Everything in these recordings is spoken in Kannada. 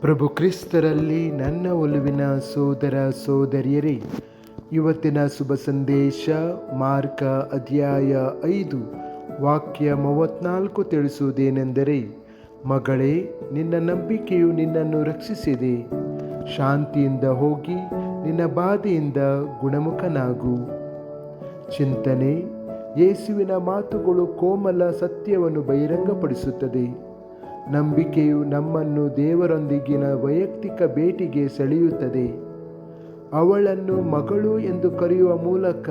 ಪ್ರಭು ಕ್ರಿಸ್ತರಲ್ಲಿ ನನ್ನ ಒಲುವಿನ ಸೋದರ ಸೋದರಿಯರೇ, ಇವತ್ತಿನ ಶುಭ ಸಂದೇಶ ಮಾರ್ಕ ಅಧ್ಯಾಯ 5 ವಾಕ್ಯ 34 ತಿಳಿಸುವುದೇನೆಂದರೆ, ಮಗಳೇ, ನಿನ್ನ ನಂಬಿಕೆಯು ನಿನ್ನನ್ನು ರಕ್ಷಿಸಿದೆ. ಶಾಂತಿಯಿಂದ ಹೋಗಿ ನಿನ್ನ ಬಾಧೆಯಿಂದ ಗುಣಮುಖನಾಗು. ಚಿಂತನೆ: ಯೇಸುವಿನ ಮಾತುಗಳು ಕೋಮಲ ಸತ್ಯವನ್ನು ಬಹಿರಂಗಪಡಿಸುತ್ತದೆ. ನಂಬಿಕೆಯು ನಮ್ಮನ್ನು ದೇವರೊಂದಿಗಿನ ವೈಯಕ್ತಿಕ ಭೇಟಿಗೆ ಸೆಳೆಯುತ್ತದೆ. ಅವಳನ್ನು ಮಗಳು ಎಂದು ಕರೆಯುವ ಮೂಲಕ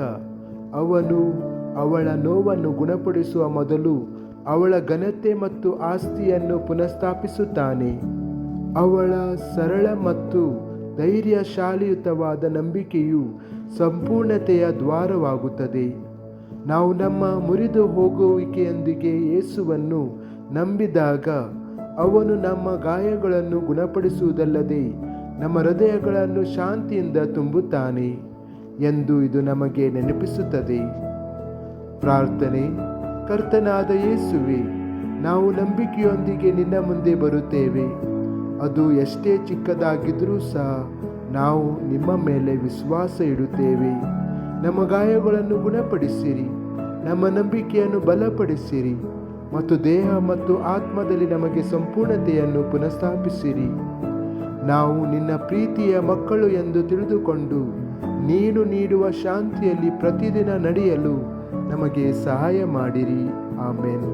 ಅವನು ಅವಳ ನೋವನ್ನು ಗುಣಪಡಿಸುವ ಮೊದಲು ಅವಳ ಘನತೆ ಮತ್ತು ಆಸ್ತಿಯನ್ನು ಪುನಃಸ್ಥಾಪಿಸುತ್ತಾನೆ. ಅವಳ ಸರಳ ಮತ್ತು ಧೈರ್ಯಶಾಲಿಯುತವಾದ ನಂಬಿಕೆಯು ಸಂಪೂರ್ಣತೆಯ ದ್ವಾರವಾಗುತ್ತದೆ. ನಾವು ನಮ್ಮ ಮುರಿದು ಹೋಗುವಿಕೆಯೊಂದಿಗೆ ಯೇಸುವನ್ನು ನಂಬಿದಾಗ ಅವನು ನಮ್ಮ ಗಾಯಗಳನ್ನು ಗುಣಪಡಿಸುವುದಲ್ಲದೆ ನಮ್ಮ ಹೃದಯಗಳನ್ನು ಶಾಂತಿಯಿಂದ ತುಂಬುತ್ತಾನೆ ಎಂದು ಇದು ನಮಗೆ ನೆನಪಿಸುತ್ತದೆ. ಪ್ರಾರ್ಥನೆ: ಕರ್ತನಾದ ಯೇಸುವೆ, ನಾವು ನಂಬಿಕೆಯೊಂದಿಗೆ ನಿನ್ನ ಮುಂದೆ ಬರುತ್ತೇವೆ. ಅದು ಎಷ್ಟೇ ಚಿಕ್ಕದಾಗಿದ್ದರೂ ಸಹ ನಾವು ನಿಮ್ಮ ಮೇಲೆ ವಿಶ್ವಾಸ ಇಡುತ್ತೇವೆ. ನಮ್ಮ ಗಾಯಗಳನ್ನು ಗುಣಪಡಿಸಿರಿ, ನಮ್ಮ ನಂಬಿಕೆಯನ್ನು ಬಲಪಡಿಸಿರಿ ಮತ್ತು ದೇಹ ಮತ್ತು ಆತ್ಮದಲ್ಲಿ ನಮಗೆ ಸಂಪೂರ್ಣತೆಯನ್ನು ಪುನಃಸ್ಥಾಪಿಸಿರಿ. ನಾವು ನಿನ್ನ ಪ್ರೀತಿಯ ಮಕ್ಕಳು ಎಂದು ತಿಳಿದುಕೊಂಡು ನೀನು ನೀಡುವ ಶಾಂತಿಯಲ್ಲಿ ಪ್ರತಿದಿನ ನಡೆಯಲು ನಮಗೆ ಸಹಾಯ ಮಾಡಿರಿ. ಆಮೆನ್.